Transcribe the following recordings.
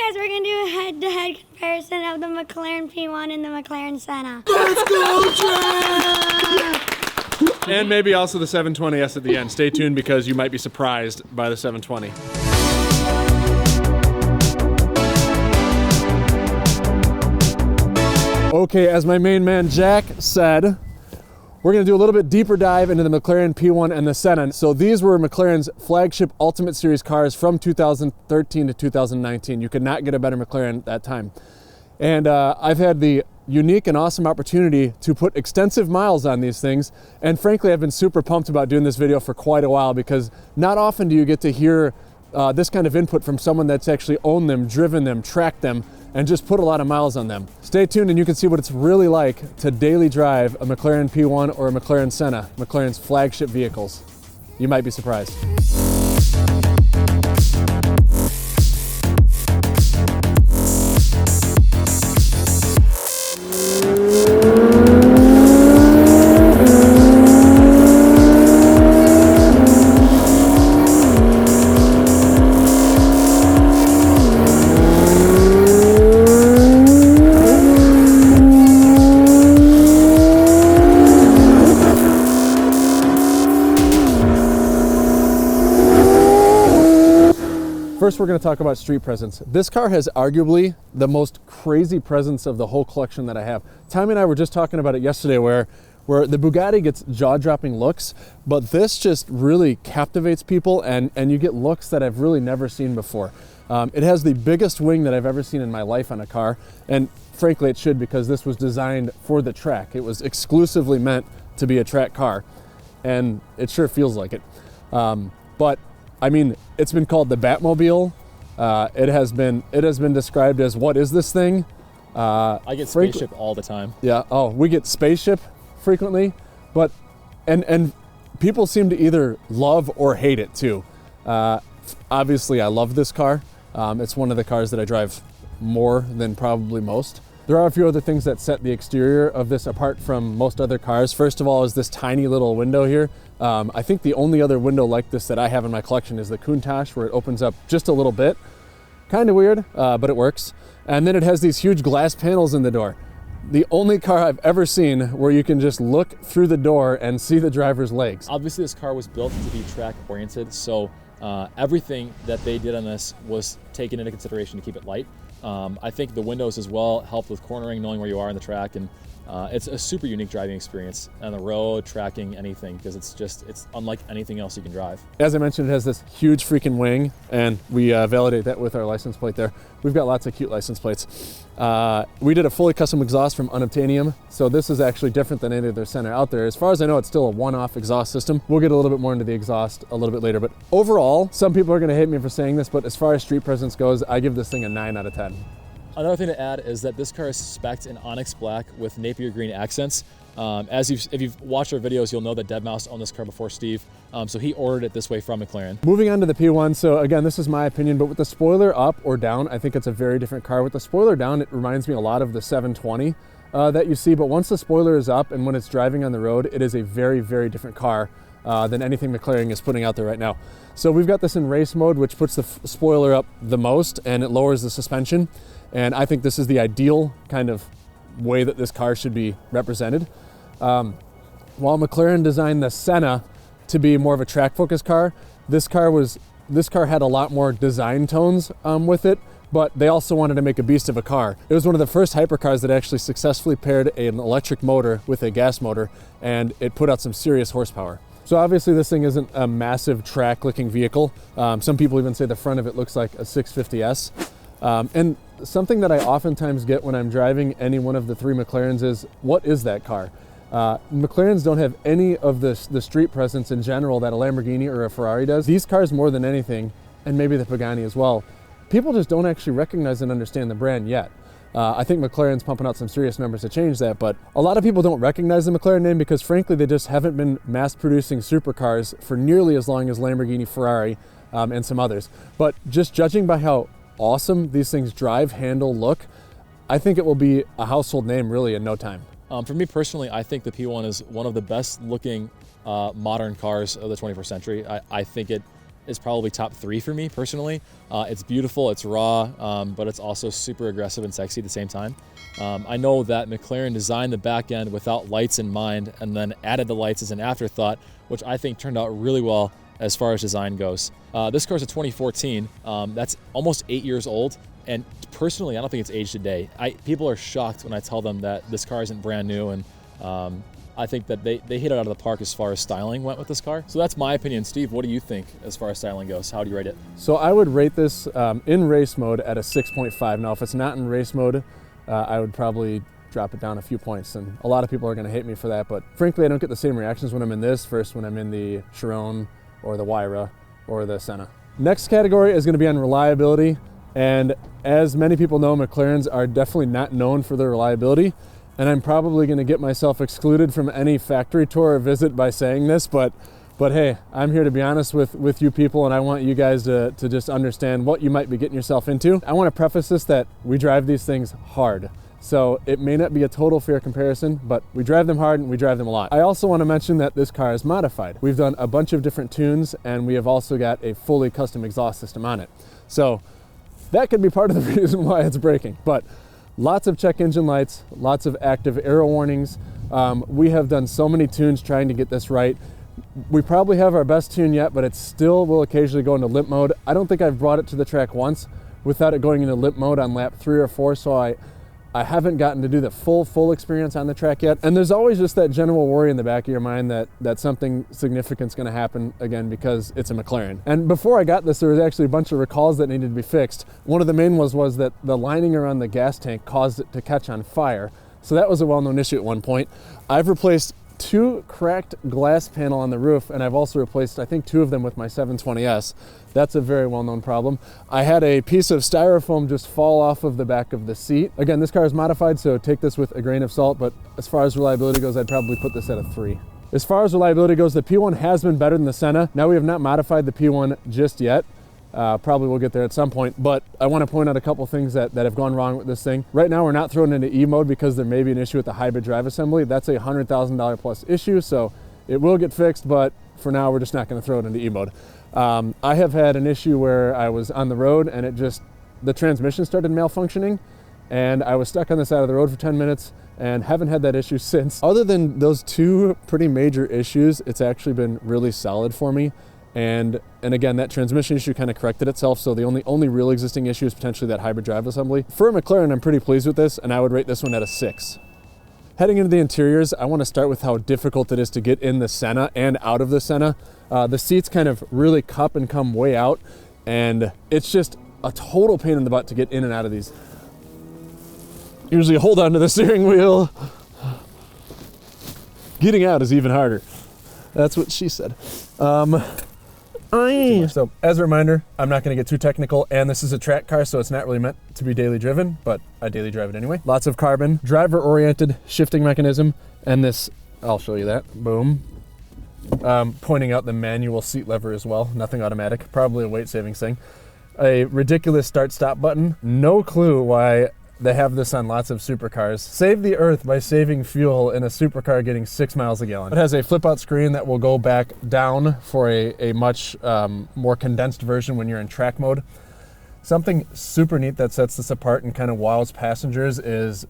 guys, we're going to do a head-to-head comparison of the McLaren P1 and the McLaren Senna. Let's go, Jack! And maybe also the 720S at the end. Stay tuned because you might be surprised by the 720. Okay, as my main man Jack said, we're going to do a little bit deeper dive into the McLaren P1 and the Senna. So these were McLaren's flagship Ultimate Series cars from 2013 to 2019. You could not get a better McLaren at that time. And I've had the unique and awesome opportunity to put extensive miles on these things. And frankly, I've been super pumped about doing this video for quite a while because not often do you get to hear this kind of input from someone that's actually owned them, driven them, tracked them, and just put a lot of miles on them. Stay tuned and you can see what it's really like to daily drive a McLaren P1 or a McLaren Senna, McLaren's flagship vehicles. You might be surprised. First, we're going to talk about street presence. This car has arguably the most crazy presence of the whole collection that I have. Tommy and I were just talking about it yesterday where the Bugatti gets jaw-dropping looks, but this just really captivates people and you get looks that I've really never seen before. It has the biggest wing that I've ever seen in my life on a car, and frankly it should because this was designed for the track. It was exclusively meant to be a track car, and it sure feels like it. But I mean, it's been called the Batmobile. It has been described as, what is this thing? I get spaceship all the time. Yeah. Oh, we get spaceship frequently, but and people seem to either love or hate it too. Obviously, I love this car. It's one of the cars that I drive more than probably most. There are a few other things that set the exterior of this apart from most other cars. First of all is this tiny little window here. I think the only other window like this that I have in my collection is the Countach, where it opens up just a little bit. Kind of weird, but it works. And then it has these huge glass panels in the door. The only car I've ever seen where you can just look through the door and see the driver's legs. Obviously, this car was built to be track oriented, so everything that they did on this was taken into consideration to keep it light. I think the windows as well helped with cornering, knowing where you are on the track, and it's a super unique driving experience on the road, tracking, anything, because it's unlike anything else you can drive. As I mentioned, it has this huge freaking wing, and we validate that with our license plate there. We've got lots of cute license plates. We did a fully custom exhaust from Unobtainium, so this is actually different than any other Senna out there. As far as I know, it's still a one-off exhaust system. We'll get a little bit more into the exhaust a little bit later, but overall, some people are gonna hate me for saying this, but as far as street presence goes, I give this thing a 9 out of 10. Another thing to add is that this car is spec'd in onyx black with Napier green accents. If you've watched our videos, you'll know that Deadmau5 owned this car before Steve, so he ordered it this way from McLaren. Moving on to the P1, so again, this is my opinion, but with the spoiler up or down, I think it's a very different car. With the spoiler down, it reminds me a lot of the 720 that you see, but once the spoiler is up and when it's driving on the road, it is a very, very different car than anything McLaren is putting out there right now. So we've got this in race mode, which puts the spoiler up the most and it lowers the suspension. And I think this is the ideal kind of way that this car should be represented. While McLaren designed the Senna to be more of a track-focused car, this car had a lot more design tones with it, but they also wanted to make a beast of a car. It was one of the first hypercars that actually successfully paired an electric motor with a gas motor, and it put out some serious horsepower. So obviously this thing isn't a massive track-looking vehicle. Some people even say the front of it looks like a 650S. And something that I oftentimes get when I'm driving any one of the three McLarens is, what is that car? McLarens don't have any of the street presence in general that a Lamborghini or a Ferrari does. These cars more than anything, and maybe the Pagani as well, people just don't actually recognize and understand the brand yet. I think McLaren's pumping out some serious numbers to change that, but a lot of people don't recognize the McLaren name because frankly they just haven't been mass producing supercars for nearly as long as Lamborghini, Ferrari, and some others. But just judging by how awesome these things drive, handle, look, I think it will be a household name really in no time. For me personally, I think the P1 is one of the best looking modern cars of the 21st century. I think it is probably top 3 for me personally. It's beautiful, it's raw, but it's also super aggressive and sexy at the same time. I know that McLaren designed the back end without lights in mind and then added the lights as an afterthought, which I think turned out really well as far as design goes. This car is a 2014. That's almost 8 years old. And personally, I don't think it's aged a day. People are shocked when I tell them that this car isn't brand new, and I think that they hit it out of the park as far as styling went with this car. So that's my opinion. Steve, what do you think as far as styling goes? How do you rate it? So I would rate this in race mode at a 6.5. Now, if it's not in race mode, I would probably drop it down a few points, and a lot of people are going to hate me for that, but frankly, I don't get the same reactions when I'm in this versus when I'm in the Chiron or the Huayra or the Senna. Next category is going to be on reliability, and as many people know, McLarens are definitely not known for their reliability, and I'm probably going to get myself excluded from any factory tour or visit by saying this, but hey, I'm here to be honest with you people, and I want you guys to just understand what you might be getting yourself into. I want to preface this that we drive these things hard. So it may not be a total fair comparison, but we drive them hard and we drive them a lot. I also want to mention that this car is modified. We've done a bunch of different tunes, and we have also got a fully custom exhaust system on it. So that could be part of the reason why it's braking. But lots of check engine lights, lots of active arrow warnings. We have done so many tunes trying to get this right. We probably have our best tune yet, but it still will occasionally go into limp mode. I don't think I've brought it to the track once without it going into limp mode on lap 3 or 4, so I haven't gotten to do the full experience on the track yet. And there's always just that general worry in the back of your mind that something significant is going to happen again because it's a McLaren. And before I got this, there was actually a bunch of recalls that needed to be fixed. One of the main was that the lining around the gas tank caused it to catch on fire. So that was a well-known issue at one point. I've replaced 2 cracked glass panel on the roof, and I've also replaced, I think, 2 of them with my 720S. That's a very well-known problem. I had a piece of styrofoam just fall off of the back of the seat. Again, this car is modified, so take this with a grain of salt, but as far as reliability goes, I'd probably put this at a 3. As far as reliability goes, the P1 has been better than the Senna. Now, we have not modified the P1 just yet. Probably we'll get there at some point, but I want to point out a couple things that have gone wrong with this thing. Right now, we're not throwing into E mode because there may be an issue with the hybrid drive assembly. That's a $100,000 plus issue, so it will get fixed, but for now, we're just not going to throw it into E mode. I have had an issue where I was on the road and the transmission started malfunctioning, and I was stuck on the side of the road for 10 minutes and haven't had that issue since. Other than those 2 pretty major issues, it's actually been really solid for me. And again, that transmission issue kind of corrected itself, so the only real existing issue is potentially that hybrid drive assembly. For a McLaren, I'm pretty pleased with this, and I would rate this one at a 6. Heading into the interiors, I want to start with how difficult it is to get in the Senna and out of the Senna. The seats kind of really cup and come way out, and it's just a total pain in the butt to get in and out of these. Usually hold on to the steering wheel. Getting out is even harder. That's what she said. So as a reminder, I'm not going to get too technical, and this is a track car, so it's not really meant to be daily driven, but I daily drive it anyway. Lots of carbon, driver oriented shifting mechanism, and this, I'll show you that, boom. Pointing out the manual seat lever as well, nothing automatic, probably a weight savings thing. A ridiculous start stop button. No clue why they have this on lots of supercars. Save the earth by saving fuel in a supercar getting 6 miles a gallon. It has a flip out screen that will go back down for a much more condensed version when you're in track mode. Something super neat that sets this apart and kind of wows passengers is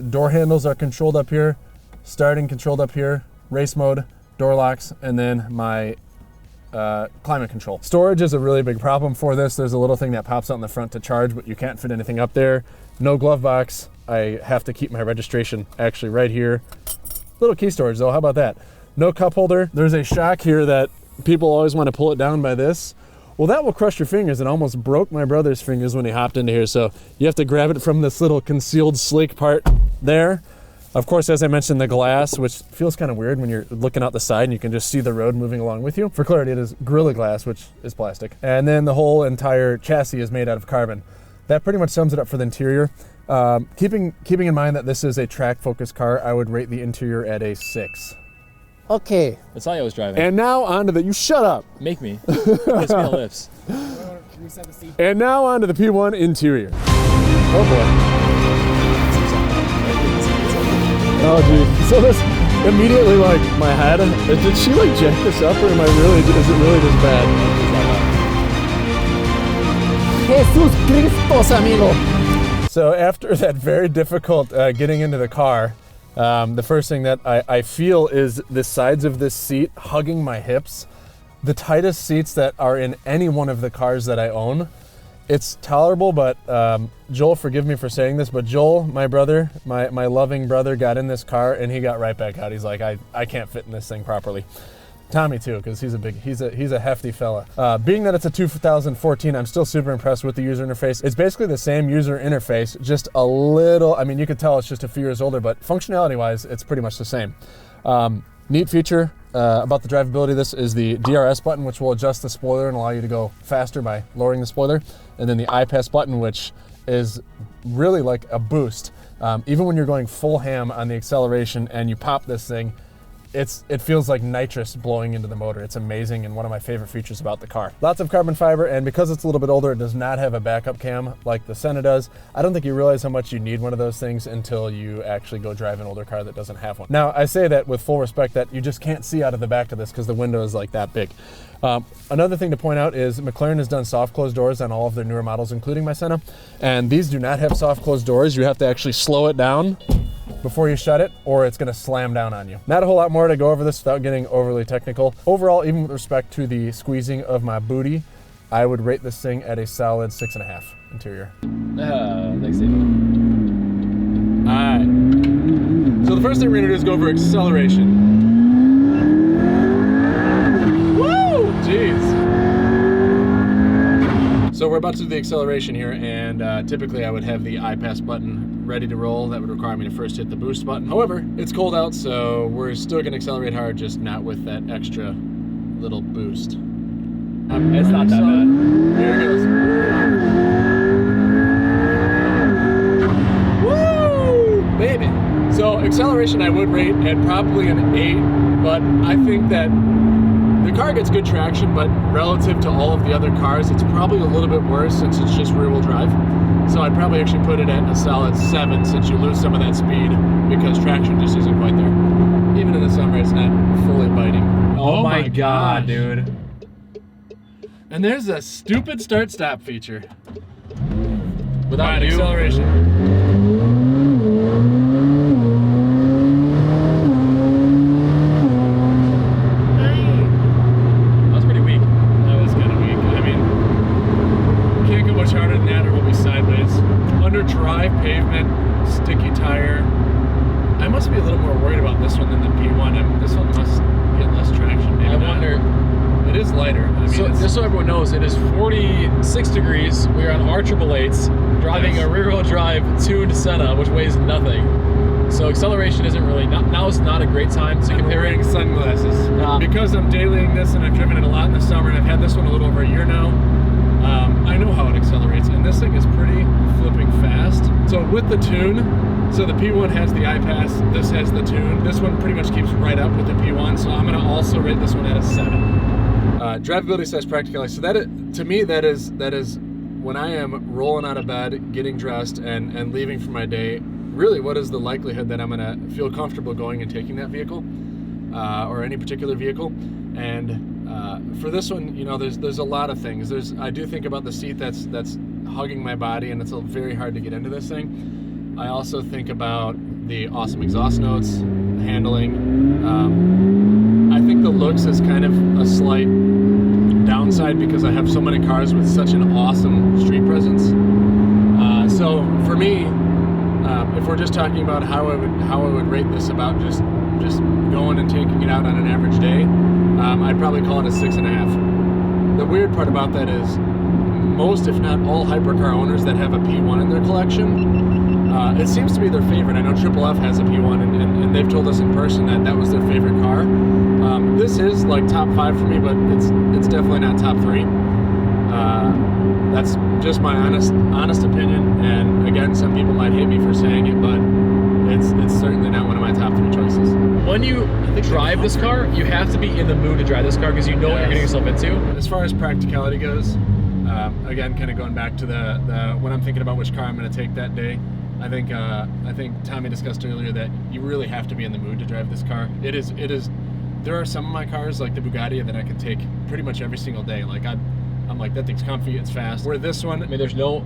door handles are controlled up here, starting controlled up here, race mode, door locks, and then my climate control. Storage is a really big problem for this. There's a little thing that pops out in the front to charge, but you can't fit anything up there. No glove box. I have to keep my registration actually right here. Little key storage though, how about that? No cup holder. There's a shock here that people always want to pull it down by this. Well, that will crush your fingers. It almost broke my brother's fingers when he hopped into here. So you have to grab it from this little concealed sleek part there. Of course, as I mentioned, the glass, which feels kind of weird when you're looking out the side and you can just see the road moving along with you. For clarity, it is Gorilla Glass, which is plastic. And then the whole entire chassis is made out of carbon. That pretty much sums it up for the interior. Keeping in mind that this is a track-focused car, I would rate the interior at a 6. Okay. That's how I was driving. And now on to the, you shut up. Make me. Kiss my lips. And now on to the P1 interior. Oh boy. Oh geez. So this immediately, like, my head, did she like jack this up, or is it really just bad? Jesus Christos, amigo. So after that very difficult getting into the car, the first thing that I feel is the sides of this seat hugging my hips. The tightest seats that are in any one of the cars that I own. It's tolerable, but Joel, forgive me for saying this, but Joel, my brother, my loving brother, got in this car and he got right back out. He's like, I can't fit in this thing properly. Tommy too, because he's a hefty fella. Being that it's a 2014, I'm still super impressed with the user interface. It's basically the same user interface, just a little, I mean, you could tell it's just a few years older, but functionality-wise, it's pretty much the same. Neat feature about the drivability of this is the DRS button, which will adjust the spoiler and allow you to go faster by lowering the spoiler. And then the iPass button, which is really like a boost. Even when you're going full ham on the acceleration and you pop this thing, it feels like nitrous blowing into the motor. It's amazing and one of my favorite features about the car. Lots of carbon fiber, and because it's a little bit older, it does not have a backup cam like the Senna does. I don't think you realize how much you need one of those things until you actually go drive an older car that doesn't have one. Now, I say that with full respect that you just can't see out of the back of this because the window is like that big. Another thing to point out is McLaren has done soft closed doors on all of their newer models, including my Senna, and these do not have soft closed doors. You have to actually slow it down before you shut it, or it's gonna slam down on you. Not a whole lot more to go over this without getting overly technical. Overall, even with respect to the squeezing of my booty, I would rate this thing at a solid 6.5 interior. Thanks, Steve. All right. So the first thing we're gonna do is go over acceleration. Woo! Jeez. So we're about to do the acceleration here, and typically I would have the iPass button ready to roll. That would require me to first hit the boost button. However, it's cold out, so we're still gonna accelerate hard, just not with that extra little boost. It's not that bad. Here it goes. Woo! Baby. So acceleration I would rate at probably an 8, but I think that the car gets good traction, but relative to all of the other cars, it's probably a little bit worse since it's just rear-wheel drive. So I'd probably actually put it at a solid 7 since you lose some of that speed because traction just isn't quite there. Even in the summer, it's not fully biting. Oh my god, dude. And there's a stupid start-stop feature. Without you, acceleration. Drive, pavement, sticky tire. I must be a little more worried about this one than the P1. This one must get less traction. Maybe I not. wonder. It is lighter. I mean, So, just so everyone knows, it is 46 degrees. We are on R888s, driving a rear-wheel drive tuned Senna, which weighs nothing. So acceleration isn't really, now is not a great time to compare wearing it. sunglasses. Because I'm dailying this and I've driven it a lot in the summer and I've had this one a little over a year now, I know how it accelerates, and this thing is pretty flipping fast. So with the tune, so the P1 has the iPass, this has the tune. This one pretty much keeps right up with the P1, so I'm gonna also rate this one at a 7. Drivability / practicality. So to me, that is when I am rolling out of bed, getting dressed, and leaving for my day. Really, what is the likelihood that I'm gonna feel comfortable going and taking that vehicle, or any particular vehicle? And for this one, you know, there's a lot of things. I do think about the seat that's hugging my body, and it's very hard to get into this thing. I also think about the awesome exhaust notes, handling. I think the looks is kind of a slight downside because I have so many cars with such an awesome street presence. So for me, if we're just talking about how I would rate this about just going and taking it out on an average day, I'd probably call it a 6.5. The weird part about that is most, if not all, hypercar owners that have a P1 in their collection, it seems to be their favorite. I know Triple F has a P1, and they've told us in person that was their favorite car. This is like top 5 for me, but it's definitely not top 3. That's just my honest opinion, and again, some people might hate me for saying it, but it's certainly not one of my top 3 choices. When you drive this car, you have to be in the mood to drive this car because you know what you're getting yourself into. As far as practicality goes, again, kind of going back to the when I'm thinking about which car I'm going to take that day, I think Tommy discussed earlier that you really have to be in the mood to drive this car. It is. There are some of my cars, like the Bugatti, that I can take pretty much every single day. Like I'm like, that thing's comfy, it's fast. Where this one, I mean, there's no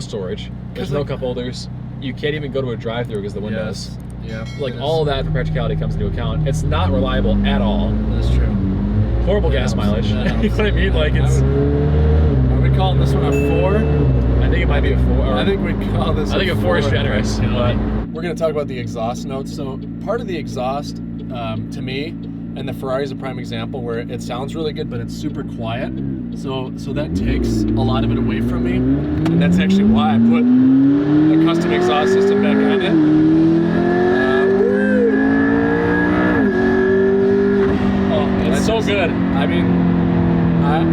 storage. There's no cup holders. You can't even go to a drive-through because the windows. Yeah. Like all of that for practicality comes into account. It's not reliable at all. That's true. Horrible gas mileage. You know what I mean? Like it's. Are we calling this one a 4? I think it might be a 4. I think we'd call this. I think a 4 is generous. But we're going to talk about the exhaust notes. So part of the exhaust, to me, and the Ferrari is a prime example where it sounds really good, but it's super quiet. So that takes a lot of it away from me, and that's actually why I put the custom exhaust system back on it. it's so good. I mean,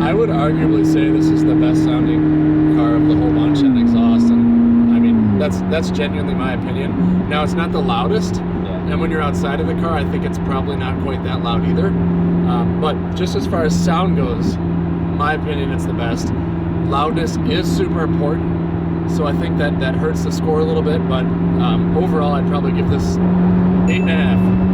I would arguably say this is the best sounding car of the whole bunch on exhaust, and I mean that's genuinely my opinion. Now it's not the loudest, and when you're outside of the car, I think it's probably not quite that loud either. But just as far as sound goes, my opinion, it's the best. Loudness is super important, so I think that hurts the score a little bit. But overall, I'd probably give this 8.5.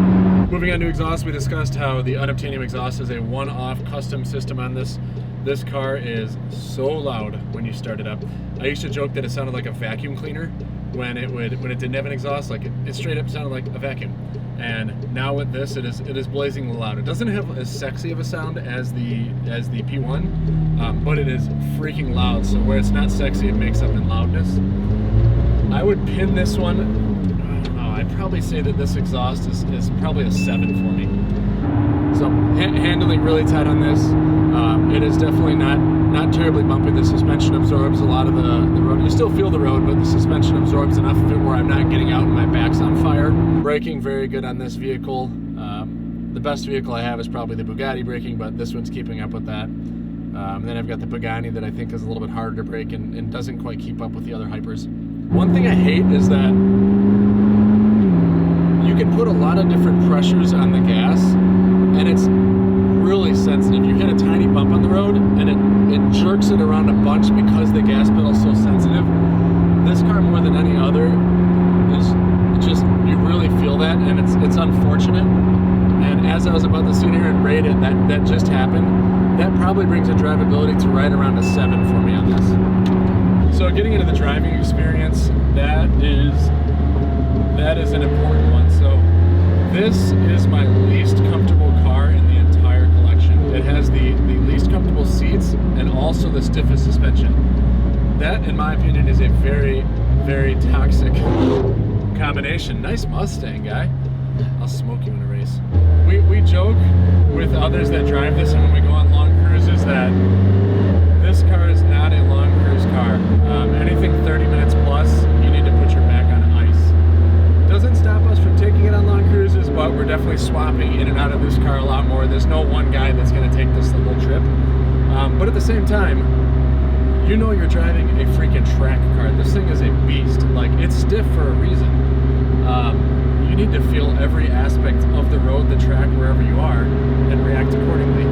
Moving on to exhaust, we discussed how the Unobtainium exhaust is a one-off custom system on this. This car is so loud when you start it up. I used to joke that it sounded like a vacuum cleaner when it didn't have an exhaust. Like it straight up sounded like a vacuum. And now with this, it is blazingly loud. It doesn't have as sexy of a sound as the P1, but it is freaking loud. So where it's not sexy, it makes up in loudness. I would pin this one. I'd probably say that this exhaust is probably a 7 for me. So handling really tight on this. It is definitely not terribly bumpy. The suspension absorbs a lot of the road. You still feel the road, but the suspension absorbs enough of it where I'm not getting out and my back's on fire. Braking very good on this vehicle. The best vehicle I have is probably the Bugatti braking, but this one's keeping up with that. And then I've got the Pagani that I think is a little bit harder to brake and doesn't quite keep up with the other hypers. One thing I hate is that you can put a lot of different pressures on the gas, and it's really sensitive. You hit a tiny bump on the road, and it jerks it around a bunch because the gas pedal's so sensitive. This car, more than any other, is just, you really feel that, and it's unfortunate. And as I was about to sit here and rate it, that just happened. That probably brings a drivability to right around a 7 for me on this. So getting into the driving experience, that is an important one. So this is my least comfortable car in the entire collection. It has the least comfortable seats and also the stiffest suspension. That, in my opinion, is a very, very toxic combination. Nice Mustang, guy. I'll smoke you in a race. We joke with others that drive this and when we go on long cruises that this car is not a long cruise car. Anything 30 minutes plus, you need to put your back on ice. Doesn't stop us from taking it on long cruises, but we're definitely swapping in and out of this car a lot more. There's no one guy that's going to take this the whole trip. But at the same time, you know you're driving a freaking track car. This thing is a beast. Like, it's stiff for a reason. You need to feel every aspect of the road, the track, wherever you are, and react accordingly.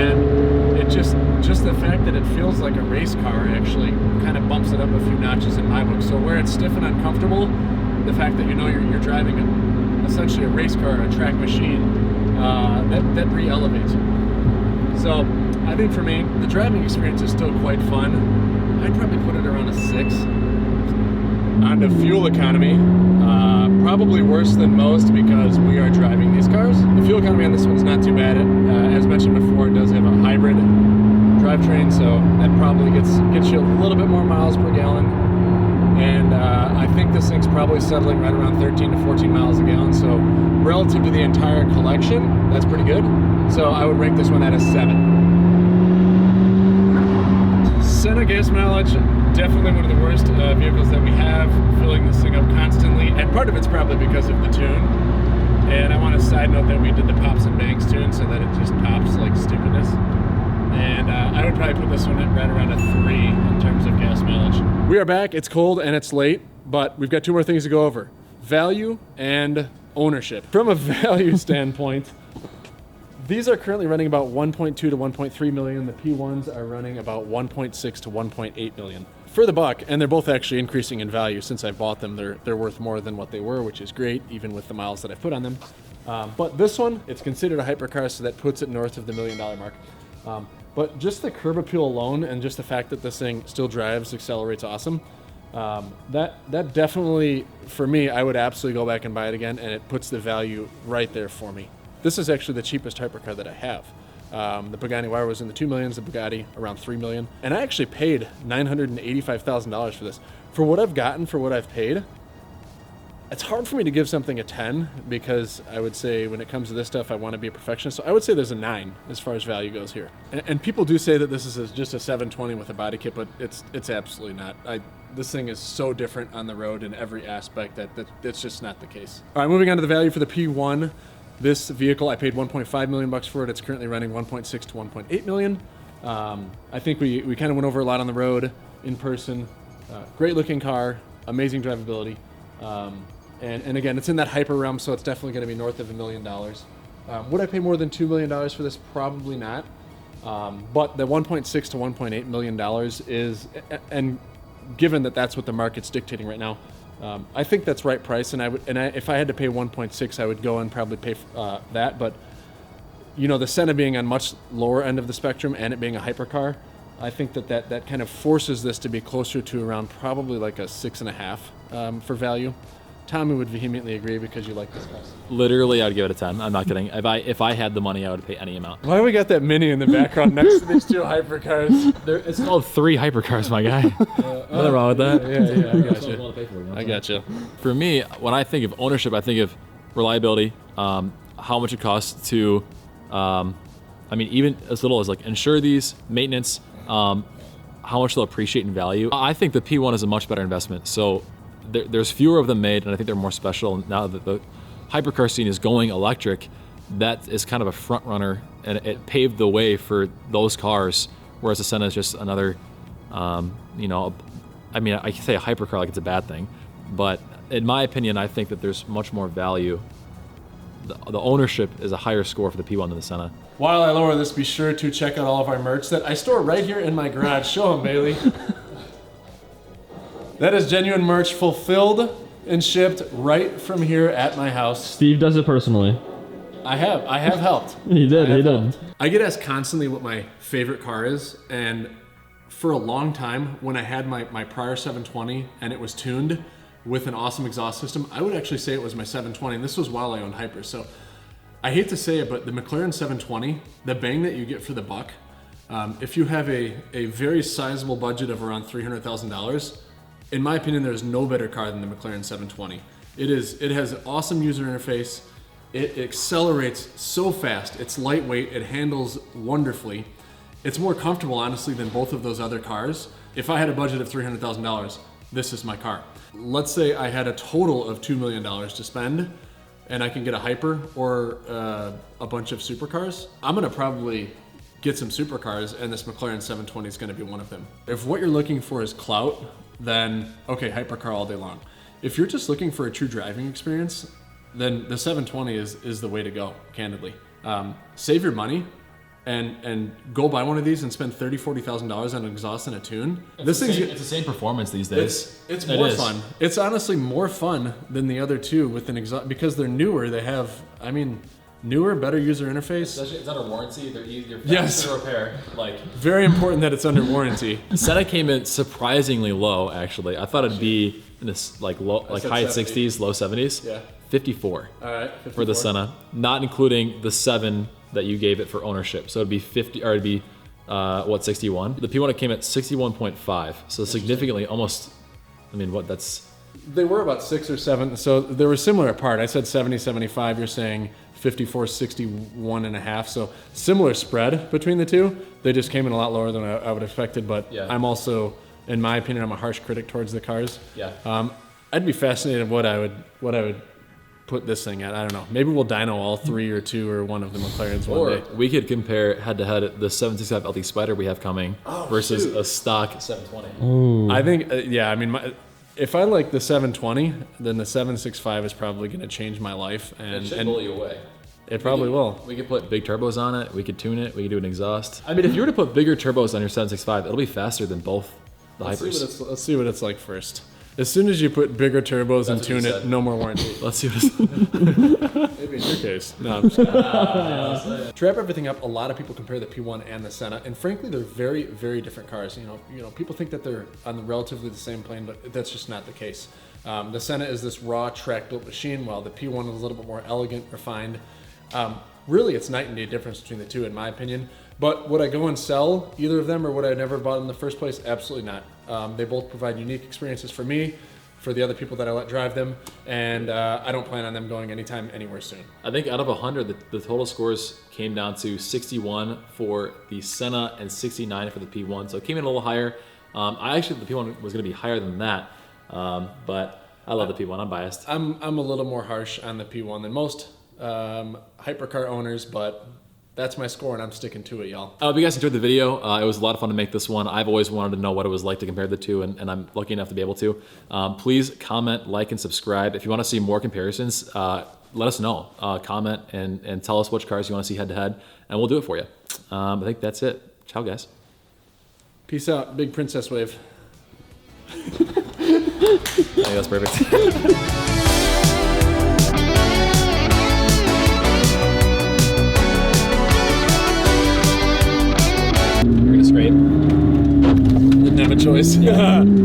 And it just the fact that it feels like a race car actually kind of bumps it up a few notches in my book. So where it's stiff and uncomfortable, the fact that you know you're driving essentially a race car, a track machine, that re-elevates it. So I think for me, the driving experience is still quite fun. I'd probably put it around a 6. On to fuel economy, probably worse than most because we are driving these cars. The fuel economy on this one's not too bad. As mentioned before, it does have a hybrid drivetrain, so that probably gets you a little bit more miles per gallon. And I think this thing's probably settling right around 13 to 14 miles a gallon. So relative to the entire collection, that's pretty good. So I would rank this one at a 7. Senna gas mileage, definitely one of the worst vehicles that we have, filling this thing up constantly. And part of it's probably because of the tune. And I want to side note that we did the Pops and Banks tune so that it just pops like stupidness. And I would probably put this one at right around a 3 in terms of gas mileage. We are back. It's cold and it's late, but we've got 2 more things to go over. Value and ownership. From a value standpoint, these are currently running about 1.2 to 1.3 million. The P1s are running about 1.6 to 1.8 million. For the buck, and they're both actually increasing in value since I bought them. They're worth more than what they were, which is great, even with the miles that I've put on them. But this one, it's considered a hypercar, so that puts it north of the $1 million mark. but just the curb appeal alone and just the fact that this thing still drives, accelerates awesome, that definitely, for me, I would absolutely go back and buy it again, and it puts the value right there for me. This is actually the cheapest hypercar that I have. The Pagani Huayra was in the $2 million, the Bugatti around $3 million, and I actually paid $985,000 for this. For what I've gotten, for what I've paid, it's hard for me to give something a 10 because I would say when it comes to this stuff, I want to be a perfectionist. So I would say there's a 9 as far as value goes here. And people do say that this is just a 720 with a body kit, but it's absolutely not. This thing is so different on the road in every aspect that it's just not the case. All right, moving on to the value for the P1. This vehicle, I paid $1.5 million for it. It's currently running 1.6 to 1.8 million. I think we kind of went over a lot on the road, in person. Great looking car, amazing drivability. And again, it's in that hyper realm, so it's definitely going to be north of $1 million. Would I pay more than $2 million for this? Probably not. But the 1.6 to 1.8 million dollars is, and given that that's what the market's dictating right now, I think that's right price. And if I had to pay 1.6, I would go and probably pay that. But you know, the Senna being on much lower end of the spectrum and it being a hypercar, I think that kind of forces this to be closer to around probably like a 6.5 for value. Tommy would vehemently agree because you like this car. Literally, I would give it a 10. I'm not kidding. If I had the money, I would pay any amount. Why do we got that Mini in the background next to these two hypercars? It's called 3 hypercars, my guy. Nothing wrong with that. Yeah, I got you. I got you. For me, when I think of ownership, I think of reliability, how much it costs to, even as little as like insure these, maintenance, how much they'll appreciate in value. I think the P1 is a much better investment. So there's fewer of them made, and I think they're more special. Now that the hypercar scene is going electric, that is kind of a front runner, and it paved the way for those cars, whereas the Senna is just another, I can say a hypercar like it's a bad thing, but in my opinion, I think that there's much more value. The ownership is a higher score for the P1 than the Senna. While I lower this, be sure to check out all of our merch that I store right here in my garage. Show them, Bailey. That is genuine merch fulfilled and shipped right from here at my house. Steve does it personally. I have helped. He did. I get asked constantly what my favorite car is, and for a long time, when I had my prior 720 and it was tuned with an awesome exhaust system, I would actually say it was my 720, and this was while I owned hyper. So I hate to say it, but the McLaren 720, the bang that you get for the buck, if you have a very sizable budget of around $300,000, in my opinion, there's no better car than the McLaren 720. It has an awesome user interface. It accelerates so fast. It's lightweight. It handles wonderfully. It's more comfortable, honestly, than both of those other cars. If I had a budget of $300,000, this is my car. Let's say I had a total of $2 million to spend, and I can get a hyper or a bunch of supercars. I'm gonna probably get some supercars, and this McLaren 720 is gonna be one of them. If what you're looking for is clout, then okay, hypercar all day long. If you're just looking for a true driving experience, then the 720 is the way to go, candidly. Save your money and go buy one of these and spend $30,000-$40,000 on an exhaust and a tune. It's the same performance these days. It's more fun. It's honestly more fun than the other two with an exhaust, because they're newer. They have, newer, better user interface. It's under warranty. They're easier to repair. Very important that it's under warranty. Senna came in surprisingly low. Actually, I thought it'd be in this high 60s, low 70s. Yeah. 54. All right. 54. For the Senna, not including the 7 that you gave it for ownership. So it'd be 50, or it'd be 61. The P1 came at 61.5. So significantly, almost. They were about 6 or 7, so they were similar apart. I said 70, 75. You're saying 54, 61 and a half. So similar spread between the two. They just came in a lot lower than I would have expected. But yeah. I'm also, in my opinion, I'm a harsh critic towards the cars. Yeah. I'd be fascinated what I would put this thing at. I don't know. Maybe we'll dyno all 3 or 2 or one of the McLarens one day. We could compare head-to-head the 765 LT Spider we have coming versus a stock 720. Ooh. I think, if I like the 720, then the 765 is probably going to change my life. It should blow you away. It probably will. We could put big turbos on it. We could tune it. We could do an exhaust. If you were to put bigger turbos on your 765, it'll be faster than both the hypers. Let's see what it's like first. As soon as you put bigger turbos and That's what tune he it, said. no more warranty. Let's see what it's. Maybe in your case. No, I'm just kidding. To wrap everything up, a lot of people compare the P1 and the Senna, and frankly, they're very, very different cars. You know, people think that they're on the relatively the same plane, but that's just not the case. The Senna is this raw track-built machine, while the P1 is a little bit more elegant, refined. Really, it's night and day difference between the two, in my opinion. But would I go and sell either of them, or would I never bought them in the first place? Absolutely not. They both provide unique experiences for me, for the other people that I let drive them, and I don't plan on them going anytime, anywhere soon. I think out of 100, the total scores came down to 61 for the Senna and 69 for the P1, so it came in a little higher. I actually thought the P1 was going to be higher than that, but I love the P1. I'm biased. I'm a little more harsh on the P1 than most hypercar owners, but that's my score, and I'm sticking to it, y'all. I hope you guys enjoyed the video. It was a lot of fun to make this one. I've always wanted to know what it was like to compare the two, and I'm lucky enough to be able to. Please comment, like, and subscribe. If you want to see more comparisons, let us know. Comment and tell us which cars you want to see head-to-head, and we'll do it for you. I think that's it. Ciao, guys. Peace out. Big princess wave. I think that's perfect. You're gonna scrape. Didn't have a choice.